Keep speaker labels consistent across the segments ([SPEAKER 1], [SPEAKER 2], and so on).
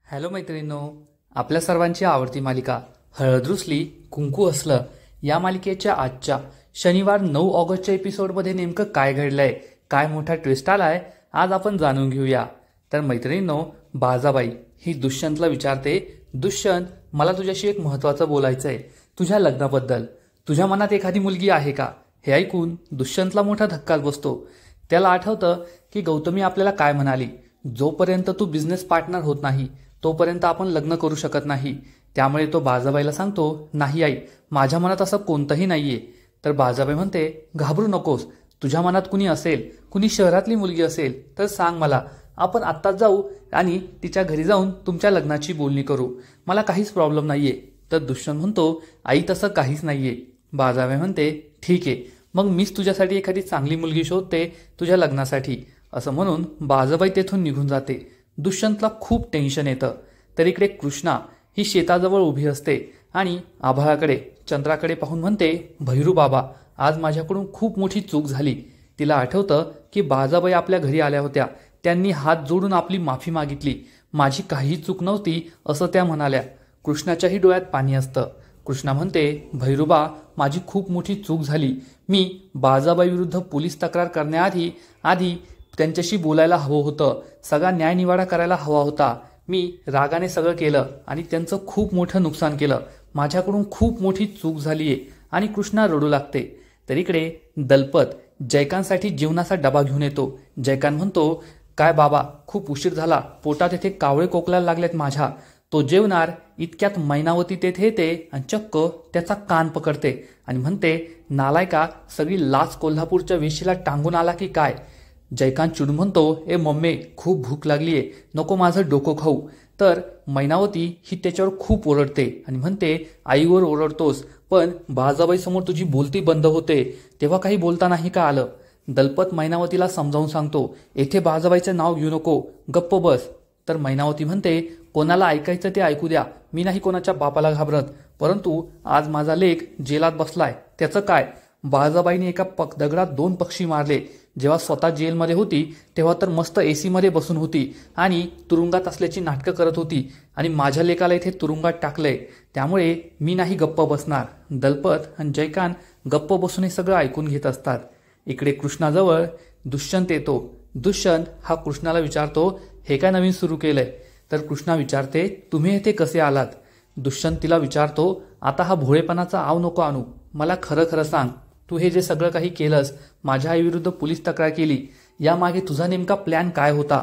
[SPEAKER 1] Hello मैत्रिणींनो, आपल्या सर्वांची आवडती मालिका हळद रुसली कुंकू हसलं या मालिकेच्या आजच्या शनिवार 9 ऑगस्टच्या एपिसोडमध्ये नेमकं काय घडलंय, काय मोठा ट्विस्ट आलाय, आज आपण जाणून घेऊया. तर मैत्रिणींनो, बाजाबाई ही दुष्यंतला विचारते, दुष्यंत, मला तुझ्याशी एक महत्त्वाचं बोलायचंय, तुझ्या लग्नाबद्दल. तुझ्या मनात एखादी मुलगी आहे का? हे ऐकून दुष्यंतला मोठा धक्काच बसतो. त्याला आठवतं की गौतमी आपल्याला काय म्हणाली, जोपर्यंत तू बिझनेस पार्टनर होत नाही तोपर्यंत आपण लग्न करू शकत नाही. त्यामुळे तो बाजाबाईला सांगतो, नाही आई, माझ्या मनात असं कोणतंही नाहीये. तर बाजाबाई म्हणते, घाबरू नकोस, तुझ्या मनात कुणी असेल, कुणी शहरातली मुलगी असेल तर सांग मला, आपण आत्ताच जाऊ आणि तिच्या घरी जाऊन तुमच्या लग्नाची बोलणी करू, मला काहीच प्रॉब्लेम नाहीये. तर दुष्यंत म्हणतो, आई तसं काहीच नाहीये. बाजाबाई म्हणते, ठीक आहे, मग मीच तुझ्यासाठी एखादी चांगली मुलगी शोधते तुझ्या लग्नासाठी. असं म्हणून बाजाबाई तेथून निघून जाते. दुष्यंतला खूप टेन्शन येतं. तर इकडे कृष्णा ही शेताजवळ उभी असते आणि आभाळाकडे चंद्राकडे पाहून म्हणते, भैरू बाबा, आज माझ्याकडून खूप मोठी चूक झाली. तिला आठवतं की बाजाबाई आपल्या घरी आल्या होत्या, त्यांनी हात जोडून आपली माफी मागितली, माझी काही चूक नव्हती असं त्या म्हणाल्या. कृष्णाच्याही डोळ्यात पाणी असतं. कृष्णा म्हणते, भैरूबा, माझी खूप मोठी चूक झाली. मी बाजाबाई विरुद्ध पोलीस तक्रार करण्याआधी त्यांच्याशी बोलायला हवं होतं, सगळा न्यायनिवाडा करायला हवा होता. मी रागाने सगळं केलं आणि त्यांचं खूप मोठं नुकसान केलं. माझ्याकडून खूप मोठी चूक झालीये. आणि कृष्णा रडू लागते. तर इकडे दलपत जयकांतसाठी जेवणाचा डबा घेऊन येतो. जयकांत म्हणतो, काय बाबा, खूप उशीर झाला, पोटात येथे कावळे कोकलायला लागलेत माझ्या. तो जेवणार इतक्यात मैनावती तेथे येते आणि चक्क त्याचा कान पकडते आणि म्हणते, नालायका, सगळी लाच कोल्हापूरच्या वेशीला टांगून आला की काय? जयकांत चिडून म्हणतो, ए मम्मे, खूप भूक लागलीये, नको माझं डोकं खाऊ. तर मैनावती ही त्याच्यावर खूप ओरडते आणि म्हणते, आईवर ओरडतोस, पण बाजाबाई समोर तुझी बोलती बंद होते तेव्हा काही बोलता नाही का आलं? दलपत मैनावतीला समजावून सांगतो, येथे बाजाबाईचं नाव घेऊ नको, गप्प बस. तर मैनावती म्हणते, कोणाला ऐकायचं ते ऐकू द्या, मी नाही कोणाच्या बापाला घाबरत, परंतु आज माझा लेक जेलात बसलाय, त्याचं काय? बाजाबाईने एका दगडात 2 पक्षी मारले. जेव्हा स्वतः जेलमध्ये होती तेव्हा तर मस्त AC मध्ये बसून होती आणि तुरुंगात असल्याची नाटकं करत होती आणि माझ्या लेकाला इथे तुरुंगात टाकलंय, त्यामुळे मी नाही गप्प बसणार. दलपत आणि जयकांत गप्प बसून हे सगळं ऐकून घेत असतात. इकडे कृष्णाजवळ दुष्यंत येतो. दुष्यंत हा कृष्णाला विचारतो, हे काय नवीन सुरू केलंय? तर कृष्णा विचारते, तुम्ही येथे कसे आलात? दुष्यंत तिला विचारतो, आता हा भोळेपणाचा आव नको आणू, मला खरं खरं सांग, तू हे जे सगळं काही केलंस, माझ्या आईविरुद्ध पोलीस तक्रार केली, यामागे तुझा नेमका प्लॅन काय होता?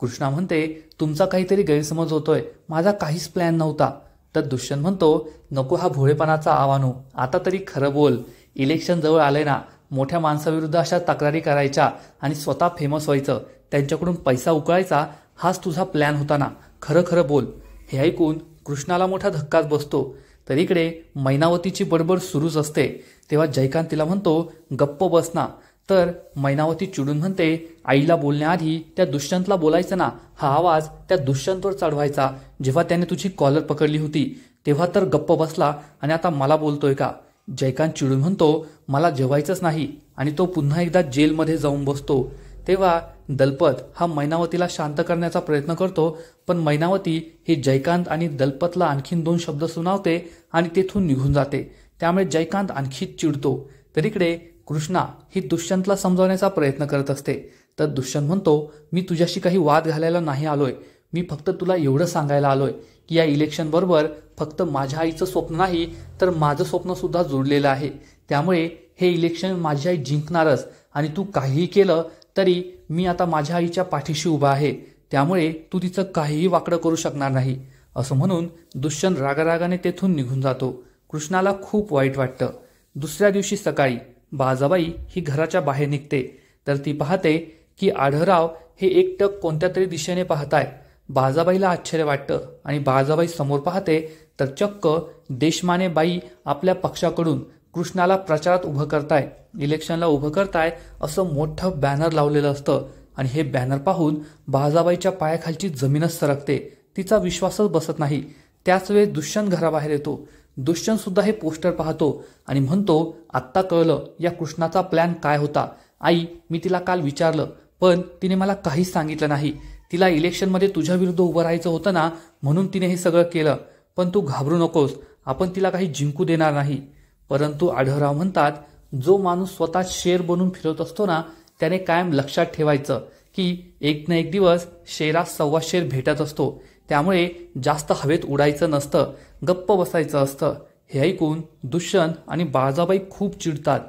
[SPEAKER 1] कृष्णा म्हणते, तुमचा काहीतरी गैरसमज होतोय, माझा काहीच प्लॅन नव्हता. तर दुष्यंत म्हणतो, नको हा भोळेपणाचा आव आणू, आता तरी खरं बोल. इलेक्शन जवळ आलंय ना, मोठ्या माणसाविरुद्ध अशा तक्रारी करायच्या आणि स्वतः फेमस व्हायचं, त्यांच्याकडून पैसा उकळायचा, हाच तुझा प्लॅन होता ना, खरं खरं बोल. हे ऐकून कृष्णाला मोठा धक्काच बसतो. तर इकडे मैनावतीची बडबड सुरूच असते. तेव्हा जयकांत तिला म्हणतो, गप्प बस ना. तर मैनावती चिडून म्हणते, आईला बोलण्याआधी त्या दुष्यंतला बोलायचं ना, हा आवाज त्या दुष्यंतवर चढवायचा. जेव्हा त्याने तुझी कॉलर पकडली होती तेव्हा तर गप्प बसला आणि आता मला बोलतोय का? जयकांत चिडून म्हणतो, मला जेवायचंच नाही आणि तो पुन्हा एकदा जेलमध्ये जाऊन बसतो. तेव्हा दलपत हा मैनावतीला शांत करण्याचा प्रयत्न करतो, पण मैनावती ही जयकांत आणि दलपतला आणखीन 2 शब्द सुनावते आणि तेथून निघून जाते. त्यामुळे जयकांत आणखी चिडतो. तर इकडे कृष्णा ही दुष्यंतला समजावण्याचा प्रयत्न करत असते. तर दुष्यंत म्हणतो, मी तुझ्याशी काही वाद घालायला नाही आलोय, मी फक्त तुला एवढं सांगायला आलोय की या इलेक्शन बरोबर फक्त माझ्या आईचं स्वप्न नाही तर माझं स्वप्न सुद्धा जोडलेलं आहे. त्यामुळे हे इलेक्शन माझी आई जिंकणारच आणि तू काहीही केलं तरी मी आता माझ्या आईच्या पाठीशी उभा आहे, त्यामुळे तू तिचं काहीही वाकडं करू शकणार नाही. असं म्हणून दुष्यंत रागारागाने तेथून निघून जातो. कृष्णाला खूप वाईट वाटतं. दुसऱ्या दिवशी सकाळी बाजाबाई ही घराच्या बाहेर निघते. तर ती पाहते की आढळराव हे एकटक कोणत्या तरी दिशेने पाहताय. बाजाबाईला आश्चर्य वाटतं आणि बाजाबाई समोर पाहते तर चक्क देशमाने बाई आपल्या पक्षाकडून कृष्णाला प्रचारात उभं करताय, इलेक्शनला उभं करताय असं मोठं बॅनर लावलेलं असतं. आणि हे बॅनर पाहून बाजाबाईच्या पायाखालची जमीनच सरकते. तिचा विश्वासच बसत नाही. त्याच वेळेस दुष्यंत घराबाहेर येतो. दुष्यंत सुद्धा हे पोस्टर पाहतो आणि म्हणतो, आत्ता कळलं या कृष्णाचा प्लॅन काय होता. आई, मी तिला काल विचारलं पण तिने मला काहीच सांगितलं नाही. तिला इलेक्शनमध्ये तुझ्या विरुद्ध उभं राहायचं होतं ना, म्हणून तिने हे सगळं केलं. पण तू घाबरू नकोस, आपण तिला काही जिंकू देणार नाही. परंतु आढळराव म्हणतात, जो माणूस स्वतः शेर बनून फिरत असतो ना, त्याने कायम लक्षात ठेवायचं की एक ना एक दिवस शेरास सव्वा शेर भेटत असतो. त्यामुळे जास्त हवेत उडायचं नसतं, गप्प बसायचं असतं. हे ऐकून दुष्यंत आणि बाळजाबाई खूप चिडतात.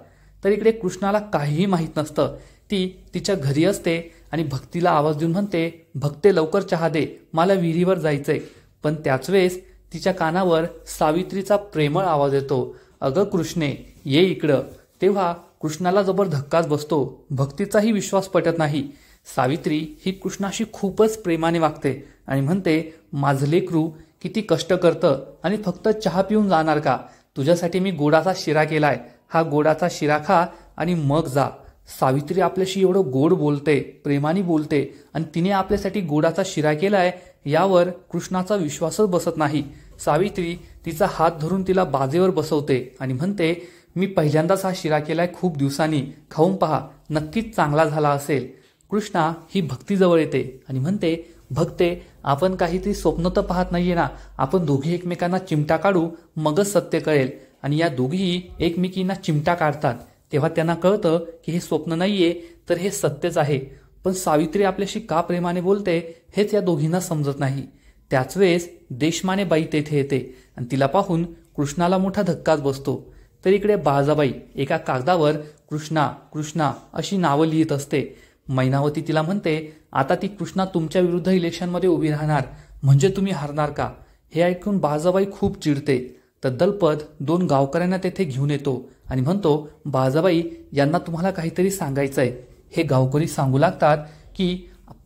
[SPEAKER 1] तर इकडे कृष्णाला काहीही माहीत नसतं. ती तिच्या घरी असते आणि भक्तीला आवाज देऊन म्हणते, भक्ते लवकर चहा दे, मला विहिरीवर जायचंय. पण त्याच वेळेस तिच्या कानावर सावित्रीचा प्रेमळ आवाज येतो, अगं कृष्णे ये इकडं. तेव्हा कृष्णाला जबर धक्काच बसतो. भक्तीचाही विश्वास पटत नाही. सावित्री ही कृष्णाशी खूपच प्रेमाने वागते आणि म्हणते, माझं लेकरू किती कष्ट करतं आणि फक्त चहा पिऊन जाणार का? तुझ्यासाठी मी गोडाचा शिरा केलाय, हा गोडाचा शिरा खा आणि मग जा. सावित्री आपल्याशी एवढं गोड बोलते, प्रेमाने बोलते आणि तिने आपल्यासाठी गोडाचा शिरा केलाय यावर कृष्णाचा विश्वासच बसत नाही. सावित्री तिचा हात धरून तिला बाजेवर बसवते आणि म्हणते, मी पहिल्यांदाच हा शिरा केलाय खूप दिवसांनी, खाऊन पहा, नक्कीच चांगला झाला असेल. कृष्णा ही भक्तीजवळ येते आणि म्हणते, भक्ते आपण काहीतरी स्वप्न तर पाहत नाहीये ना, आपण दोघे एकमेकांना चिमटा काढू, मगच सत्य कळेल. आणि या दोघीही एकमेकींना चिमटा काढतात. तेव्हा त्यांना कळतं की हे स्वप्न नाहीये, तर हे सत्यच आहे. पण सावित्री आपल्याशी का प्रेमाने बोलते हेच या दोघींना समजत नाही. त्याच वेळेस देशमाने बाई तेथे येते आणि तिला पाहून कृष्णाला मोठा धक्काच बसतो. तर इकडे बाळजाबाई एका कागदावर कृष्णा कृष्णा अशी नावं लिहित असते. मैनावती तिला म्हणते, आता ती कृष्णा तुमच्या विरुद्ध इलेक्शनमध्ये उभी राहणार, म्हणजे तुम्ही हारणार का? हे ऐकून बाळजाबाई खूप चिडते. तर दलपत 2 गावकऱ्यांना तेथे घेऊन येतो आणि म्हणतो, बाळजाबाई यांना तुम्हाला काहीतरी सांगायचंय. हे गावकरी सांगू लागतात की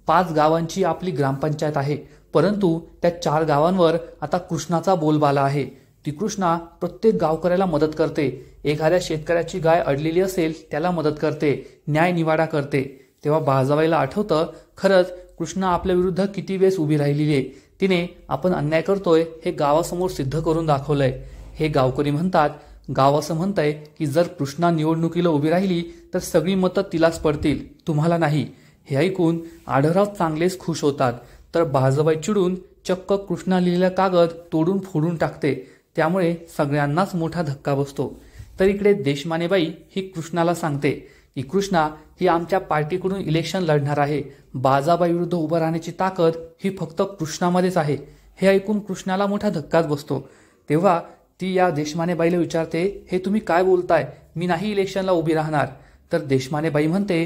[SPEAKER 1] 5 गावांची आपली ग्रामपंचायत आहे, परंतु त्या 4 गावांवर आता कृष्णाचा बोलबाला आहे. ती कृष्णा प्रत्येक गावकऱ्याला मदत करते. एखाद्या शेतकऱ्याची गाय अडलेली असेल त्याला मदत करते, न्याय निवाडा करते. तेव्हा बाळजाबाईला आठवतं, खरंच कृष्णा आपल्या विरुद्ध किती वेळेस उभी राहिलेली आहे. तिने आपण अन्याय करतोय हे गावासमोर सिद्ध करून दाखवलंय. हे गावकरी म्हणतात, गाव असं म्हणतंय की जर कृष्णा निवडणुकीला उभी राहिली तर सगळी मतं तिलाच पडतील, तुम्हाला नाही. हे ऐकून आढळराव चांगलेच खुश होतात. तर बाळजाबाई चिडून चक्क कृष्णा लिहिलेला कागद तोडून फोडून टाकते. त्यामुळे सगळ्यांनाच मोठा धक्का बसतो. तर इकडे देशमानेबाई ही कृष्णाला सांगते की कृष्णा ही आमच्या पार्टीकडून इलेक्शन लढणार आहे. बाळजाबाई विरुद्ध उभं राहण्याची ताकद ही फक्त कृष्णामध्येच आहे. हे ऐकून कृष्णाला मोठा धक्काच बसतो. तेव्हा ती या देशमानेबाईला विचारते, हे तुम्ही काय बोलताय, मी नाही इलेक्शनला उभी राहणार. तर देशमानेबाई म्हणते,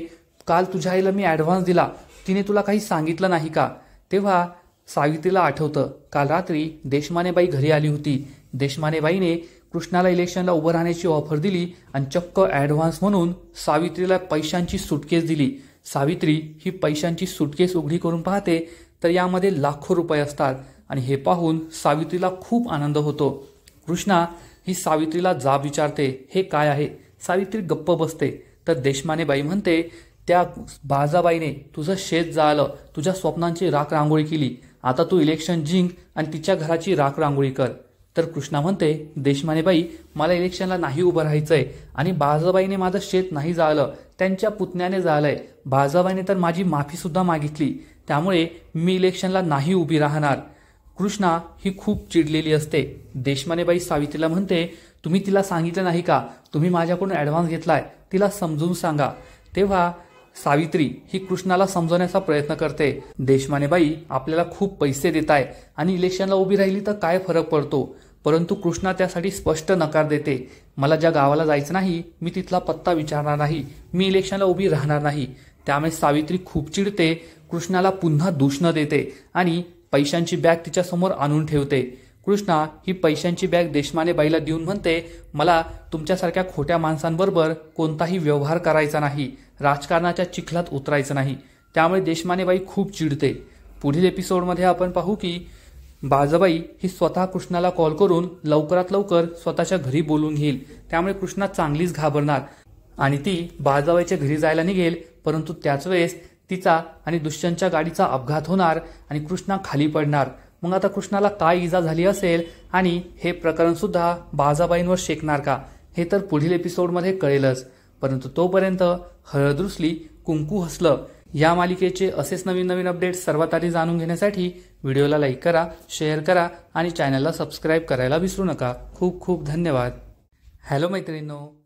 [SPEAKER 1] काल तुझ्या आईला मी ॲडव्हान्स दिला, तिने तुला काही सांगितलं नाही का? तेव्हा सावित्रीला आठवतं, काल रात्री देशमानेबाई घरी आली होती. देशमानेबाईने कृष्णाला इलेक्शनला उभं राहण्याची ऑफर दिली आणि चक्क ॲडव्हान्स म्हणून सावित्रीला पैशांची सुटकेस दिली. सावित्री ही पैशांची सुटकेस उघडी करून पाहते तर यामध्ये लाखो रुपये असतात आणि हे पाहून सावित्रीला खूप आनंद होतो. कृष्णा ही सावित्रीला जाब विचारते, हे काय आहे? सावित्री गप्प बसते. तर देशमानेबाई म्हणते, त्या बाळजाबाईने तुझं शेत जाळलं, तुझ्या स्वप्नांची राख रांगोळी केली, आता तू इलेक्शन जिंक आणि तिच्या घराची राख रांगोळी कर. तर कृष्णा म्हणते, देशमानेबाई मला इलेक्शनला नाही उभं राहायचंय आणि बाळजाबाईने माझं शेत नाही जाळलं, त्यांच्या पुतण्याने जाळलंय. बाळजाबाईने तर माझी माफी सुद्धा मागितली, त्यामुळे मी इलेक्शनला नाही उभी राहणार. कृष्णा ही खूप चिडलेली असते. देशमानेबाई सावित्रीला म्हणते, तुम्ही तिला सांगितलं नाही का, तुम्ही माझ्याकडून ॲडव्हान्स घेतलाय, तिला समजून सांगा. तेव्हा सावित्री ही कृष्णाला समजवण्याचा प्रयत्न करते. देशमानेबाई आपल्याला खूप पैसे देत आहे आणि इलेक्शनला उभी राहिली तर काय फरक पडतो? परंतु कृष्णा त्यासाठी स्पष्ट नकार देते. मला ज्या गावाला जायचं नाही मी तिथला पत्ता विचारणार नाही, मी इलेक्शनला उभी राहणार नाही. त्यामुळे सावित्री खूप चिडते, कृष्णाला पुन्हा दूषणं देते आणि पैशांची बॅग तिच्यासमोर आणून ठेवते. कृष्णा ही पैशांची बॅग देशमानेबाईला देऊन म्हणते, मला तुमच्यासारख्या खोट्या माणसांबरोबर कोणताही व्यवहार करायचा नाही, राजकारणाच्या चिखलात उतरायचं नाही. त्यामुळे देशमानेबाई खूप चिडते. पुढील एपिसोडमध्ये आपण पाहू की बाळजाबाई ही स्वतः कृष्णाला कॉल करून लवकरात लवकर स्वतःच्या घरी बोलून घेईल. त्यामुळे कृष्णा चांगलीच घाबरणार आणि ती बाळजाबाईच्या घरी जायला निघेल. परंतु त्याच वेळेस तिचा आणि दुष्यंतच्या गाडीचा अपघात होणार आणि कृष्णा खाली पडणार. मग आता कृष्णाला काय इजा झाली असेल आणि हे प्रकरण सुद्धा बाळजाबाईंवर शेकणार का, हे तर पुढील एपिसोडमध्ये कळेलच. परंतु तोपर्यंत हळद रुसली कुंकू हसलं या मालिकेचे असेच नवीन नवीन अपडेट्स सर्वात आधी जाणून घेण्यासाठी व्हिडिओला लाईक करा, शेअर करा आणि चॅनलला सबस्क्राईब करायला विसरू नका. खूप खूप धन्यवाद. हॅलो मैत्रिणींनो,